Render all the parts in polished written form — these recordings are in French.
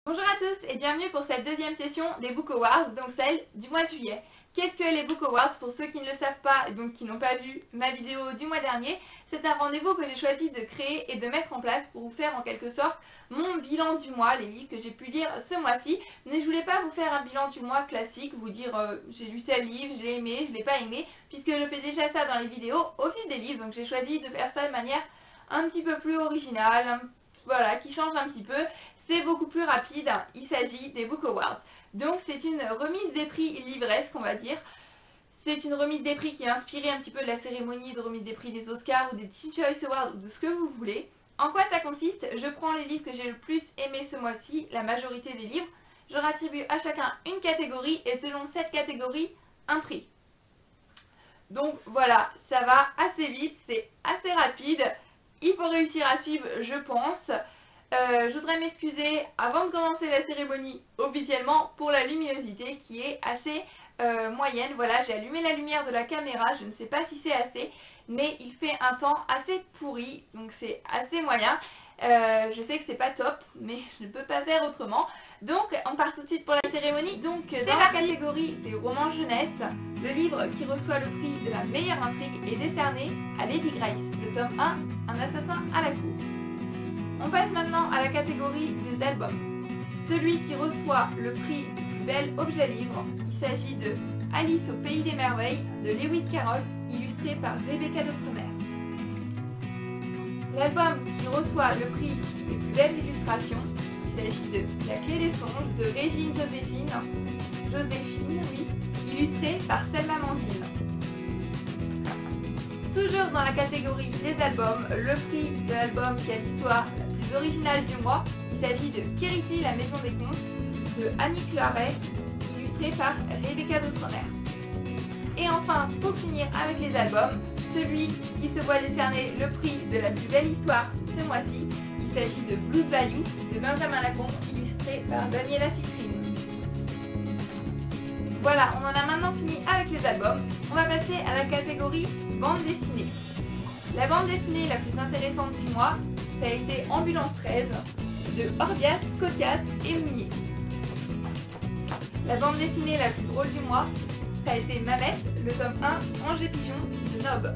Bonjour à tous et bienvenue pour cette deuxième session des Book Awards, donc celle du mois de juillet. Qu'est-ce que les Book Awards? Pour ceux qui ne le savent pas et donc qui n'ont pas vu ma vidéo du mois dernier, c'est un rendez-vous que j'ai choisi de créer et de mettre en place pour vous faire en quelque sorte mon bilan du mois, les livres que j'ai pu lire ce mois-ci. Mais je voulais pas vous faire un bilan du mois classique, vous dire j'ai lu tel livre, je l'ai aimé, je l'ai pas aimé, puisque je fais déjà ça dans les vidéos au fil des livres, donc j'ai choisi de faire ça de manière un petit peu plus originale, voilà, qui change un petit peu. C'est beaucoup plus rapide, il s'agit des Book Awards. Donc c'est une remise des prix livresque, on va dire. C'est une remise des prix qui est inspirée un petit peu de la cérémonie de remise des prix des Oscars ou des Teen Choice Awards ou de ce que vous voulez. En quoi ça consiste? Je prends les livres que j'ai le plus aimés ce mois-ci, la majorité des livres, je rattribue à chacun une catégorie et selon cette catégorie, un prix. Donc voilà, ça va assez vite, c'est assez rapide, il faut réussir à suivre, je pense. Je voudrais m'excuser avant de commencer la cérémonie officiellement pour la luminosité qui est assez moyenne. Voilà, j'ai allumé la lumière de la caméra, je ne sais pas si c'est assez, mais il fait un temps assez pourri, donc c'est assez moyen. Je sais que c'est pas top, mais je ne peux pas faire autrement. Donc on part tout de suite pour la cérémonie. Donc dans la catégorie des romans jeunesse, le livre qui reçoit le prix de la meilleure intrigue est décerné à Lady Grace, le tome 1, Un assassin à la cour. On passe maintenant à la catégorie des albums. Celui qui reçoit le prix du plus bel objet livre, il s'agit de Alice au pays des merveilles de Lewis Carroll, illustré par Rebecca de Sommer. L'album qui reçoit le prix des plus belles illustrations, il s'agit de La clé des songes de Régine Joséphine, illustré par Selma Mandine. Toujours dans la catégorie des albums, le prix de l'album qui a l'histoire la plus originale du mois, il s'agit de Kériti, la maison des contes, de Annie Claret, illustré par Rebecca de Sommer. Et enfin, pour finir avec les albums, celui qui se voit décerner le prix de la plus belle histoire ce mois-ci, il s'agit de Blues Bayou de Benjamin Lacombe, illustré par Daniela Citrine. Voilà, on en a maintenant fini avec les albums. On va passer à la catégorie bande dessinée. La bande dessinée la plus intéressante du mois, ça a été Ambulance 13 de Ordias, Cotias et Mounier. La bande dessinée la plus drôle du mois, ça a été Mamette, le tome 1, Ange et Pigeon de Nob.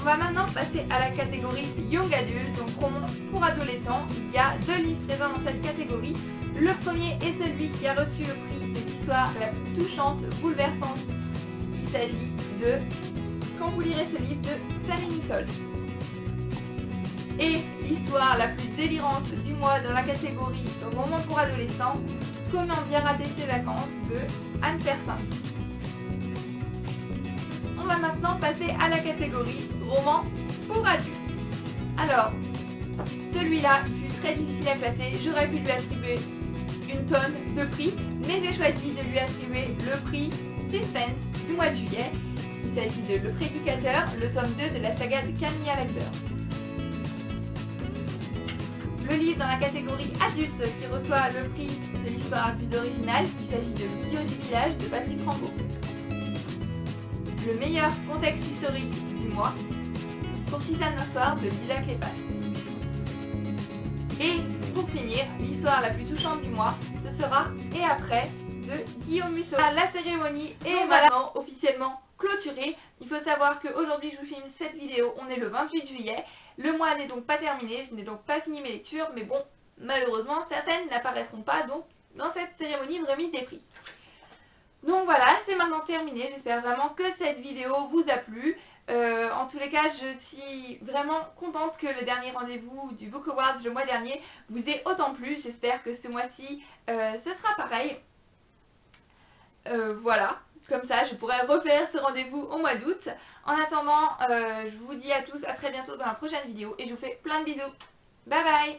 On va maintenant passer à la catégorie Young Adult, donc roman pour adolescents. Il y a deux livres présents dans cette catégorie. Le premier est celui qui a reçu le prix de l'histoire la plus touchante, bouleversante. Il s'agit de Quand vous lirez ce livre de Sally Nicole. Et l'histoire la plus délirante du mois dans la catégorie roman pour adolescents, Comment bien rater ses vacances de Anne Persin. On va maintenant passer à la catégorie roman pour adultes. Alors, celui-là, il fut très difficile à placer, j'aurais pu lui attribuer une tonne de prix, mais j'ai choisi de lui attribuer le prix Suspense du mois de juillet. Il s'agit de Le Prédicateur, le tome 2 de la saga de Camilla Lackberg. Le livre dans la catégorie adulte qui reçoit le prix de l'histoire la plus originale, il s'agit de L'idiot du village de Patrick Rambaud. Le meilleur contexte historique du mois, Courtisane d'un soir de Lisa Clépas. Et pour finir, l'histoire la plus touchante du mois, ce sera Et après de Guillaume Musso. La cérémonie est maintenant officiellement clôturée. Il faut savoir qu'aujourd'hui je vous filme cette vidéo, on est le 28 juillet. Le mois n'est donc pas terminé, je n'ai donc pas fini mes lectures, mais bon, malheureusement, certaines n'apparaîtront pas donc dans cette cérémonie de remise des prix. Donc voilà, c'est maintenant terminé, j'espère vraiment que cette vidéo vous a plu. En tous les cas, je suis vraiment contente que le dernier rendez-vous du Book Awards le mois dernier vous ait autant plu. J'espère que ce mois-ci, ce sera pareil. Voilà, comme ça je pourrai refaire ce rendez-vous au mois d'août. En attendant, je vous dis à tous à très bientôt dans la prochaine vidéo et je vous fais plein de bisous. Bye bye!